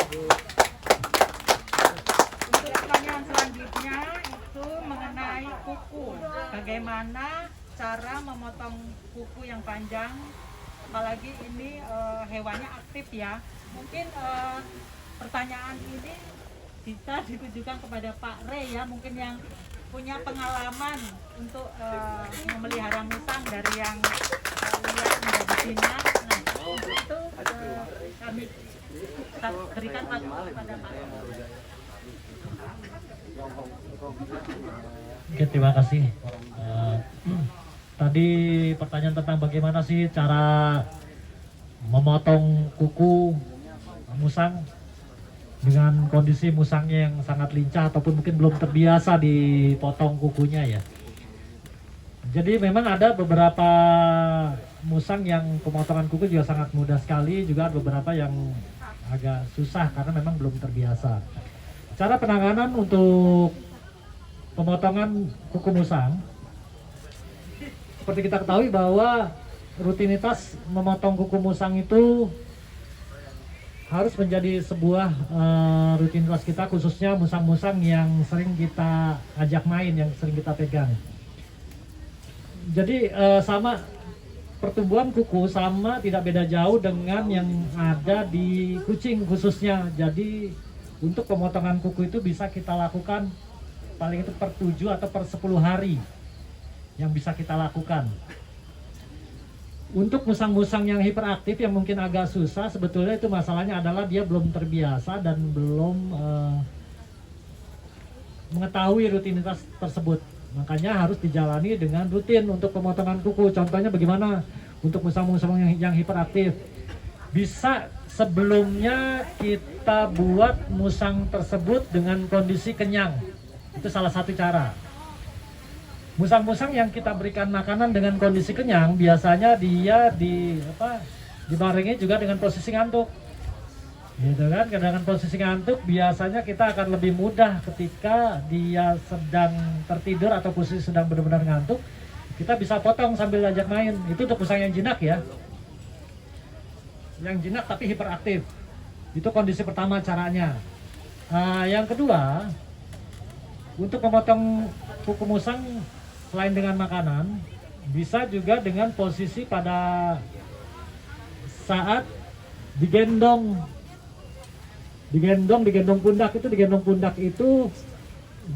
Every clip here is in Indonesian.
Untuk pertanyaan selanjutnya itu mengenai kuku. Bagaimana cara memotong kuku yang panjang? Apalagi ini hewannya aktif ya. Mungkin pertanyaan ini bisa ditujukan kepada Pak Rey ya, mungkin yang punya pengalaman untuk memelihara musang dari yang lihat menjadi jinak. Nah, untuk itu kami berikan waktu kepada Pak Rey. Oke, terima kasih. Tadi pertanyaan tentang bagaimana sih cara memotong kuku musang dengan kondisi musangnya yang sangat lincah ataupun mungkin belum terbiasa dipotong kukunya ya. Jadi memang ada beberapa musang yang pemotongan kuku juga sangat mudah sekali, juga ada beberapa yang agak susah karena memang belum terbiasa. Cara penanganan untuk pemotongan kuku musang, seperti kita ketahui bahwa rutinitas memotong kuku musang itu harus menjadi sebuah rutinitas kita, khususnya musang-musang yang sering kita ajak main, yang sering kita pegang. Jadi sama pertumbuhan kuku sama tidak beda jauh dengan yang ada di kucing khususnya. Jadi untuk pemotongan kuku itu bisa kita lakukan paling itu per 7 atau per 10 hari yang bisa kita lakukan. Untuk musang-musang yang hiperaktif yang mungkin agak susah, sebetulnya itu masalahnya adalah dia belum terbiasa dan belum mengetahui rutinitas tersebut. Makanya harus dijalani dengan rutin untuk pemotongan kuku. Contohnya bagaimana untuk musang-musang yang hiperaktif? Bisa sebelumnya kita buat musang tersebut dengan kondisi kenyang. Itu salah satu cara. Musang-musang yang kita berikan makanan dengan kondisi kenyang, biasanya dia dibarengi juga dengan posisi ngantuk. Gitu kan, dengan posisi ngantuk biasanya kita akan lebih mudah ketika dia sedang tertidur atau posisi sedang benar-benar ngantuk, kita bisa potong sambil ajak main. Itu untuk musang yang jinak ya. Yang jinak tapi hiperaktif. Itu kondisi pertama caranya. Yang kedua, untuk memotong kuku musang selain dengan makanan, bisa juga dengan posisi pada saat digendong pundak. Digendong pundak itu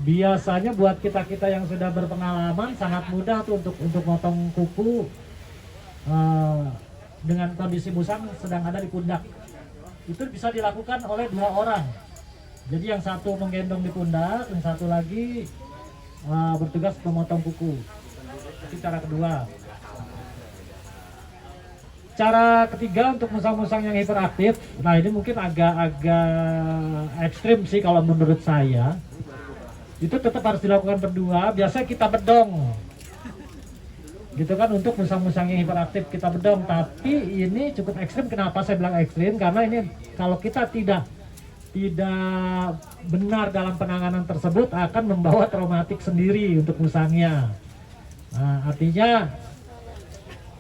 biasanya buat kita yang sudah berpengalaman sangat mudah tuh untuk motong kuku dengan kondisi musang sedang ada di pundak. Itu bisa dilakukan oleh 2 orang. Jadi yang satu menggendong di pundak, yang satu lagi bertugas memotong kuku. Itu cara kedua. Cara ketiga untuk musang-musang yang hiperaktif, nah ini mungkin agak ekstrim sih kalau menurut saya. Itu tetap harus dilakukan berdua. Biasanya kita bedong, gitu kan, untuk musang-musang yang hiperaktif kita bedong. Tapi ini cukup ekstrim. Kenapa saya bilang ekstrim? Karena ini kalau kita tidak benar dalam penanganan tersebut akan membawa traumatik sendiri untuk musangnya. Nah, artinya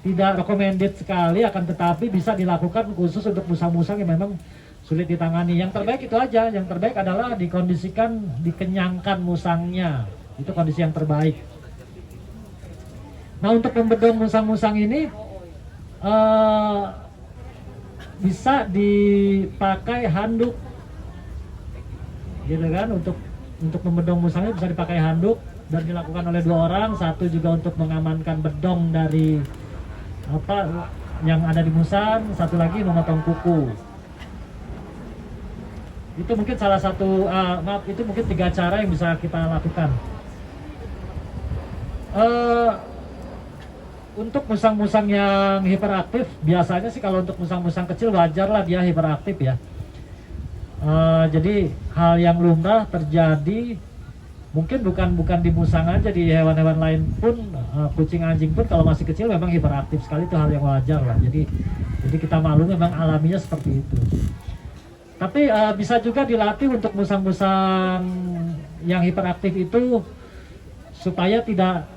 tidak recommended sekali, akan tetapi bisa dilakukan khusus untuk musang-musang yang memang sulit ditangani. Yang terbaik itu aja, yang terbaik adalah dikondisikan, dikenyangkan musangnya. Itu kondisi yang terbaik. Nah, untuk membedong musang-musang ini bisa dipakai handuk, gitu kan. Untuk membedong musangnya bisa dipakai handuk dan dilakukan oleh 2 orang. Satu juga untuk mengamankan bedong dari yang ada di musang, satu lagi memotong kuku. Itu mungkin salah satu itu mungkin 3 cara yang bisa kita lakukan. Untuk musang-musang yang hiperaktif, biasanya sih kalau untuk musang-musang kecil wajar lah dia hiperaktif ya. Jadi hal yang lumrah terjadi, mungkin bukan di musang aja, di hewan-hewan lain pun, kucing anjing pun kalau masih kecil memang hiperaktif sekali, itu hal yang wajar lah. Jadi kita maklum memang alaminya seperti itu. Tapi bisa juga dilatih untuk musang-musang yang hiperaktif itu supaya tidak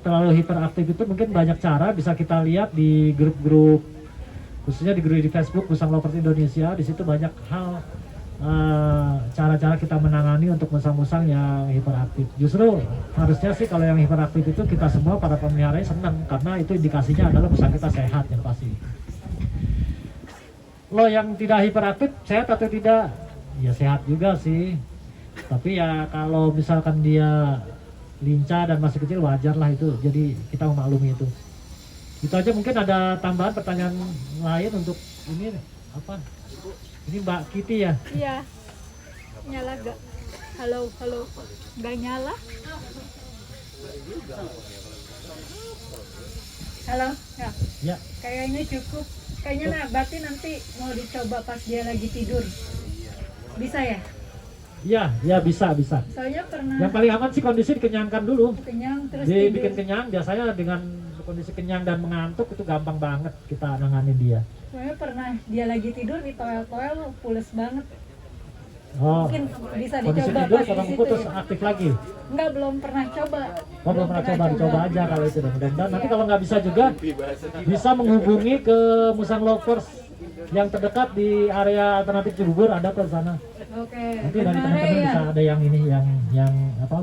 terlalu hiperaktif. Itu mungkin banyak cara, bisa kita lihat di grup-grup khususnya di grup di Facebook Musang Lovers Indonesia. Di situ banyak hal cara-cara kita menangani untuk musang-musang yang hiperaktif. Justru harusnya sih kalau yang hiperaktif itu kita semua para pemelihara senang, karena itu indikasinya adalah musang kita sehat yang pasti. Lo yang tidak hiperaktif sehat atau tidak? Ya sehat juga sih. Tapi ya kalau misalkan dia lincah dan masih kecil wajar lah itu. Jadi kita memaklumi itu. Itu aja. Mungkin ada tambahan pertanyaan lain untuk ini apa? Ini Mbak Kitty ya? Iya. Nyala gak? Halo, halo. Gak nyala? Halo, ya. Ya. Kayaknya cukup. Kayaknya berarti nanti mau dicoba pas dia lagi tidur. Bisa ya? Iya, ya bisa. Soalnya pernah Yang paling aman sih kondisi dikenyangkan dulu. kenyang terus Dibikin tidur. kenyang, biasanya dengan kondisi kenyang dan mengantuk itu gampang banget kita nanganin dia. Soalnya pernah dia lagi tidur di toel-toel pules banget. Oh, Mungkin bisa kondisi dicoba tidur pas di orang situ putus ya. aktif lagi. Enggak, belum pernah coba. Oh, belum pernah coba, dicoba aja kalau itu. Mudah-mudahan nanti kalau nggak bisa juga bisa menghubungi ke Musang Lovers yang terdekat di area alternatif Cibubur, ada ke sana. Oke. Nanti dari Kemarin teman-teman ya. bisa ada yang ini yang apa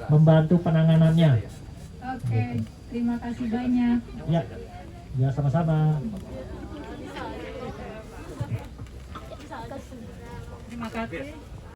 membantu penanganannya. Oke, terima kasih banyak. Ya, ya sama-sama. Terima kasih.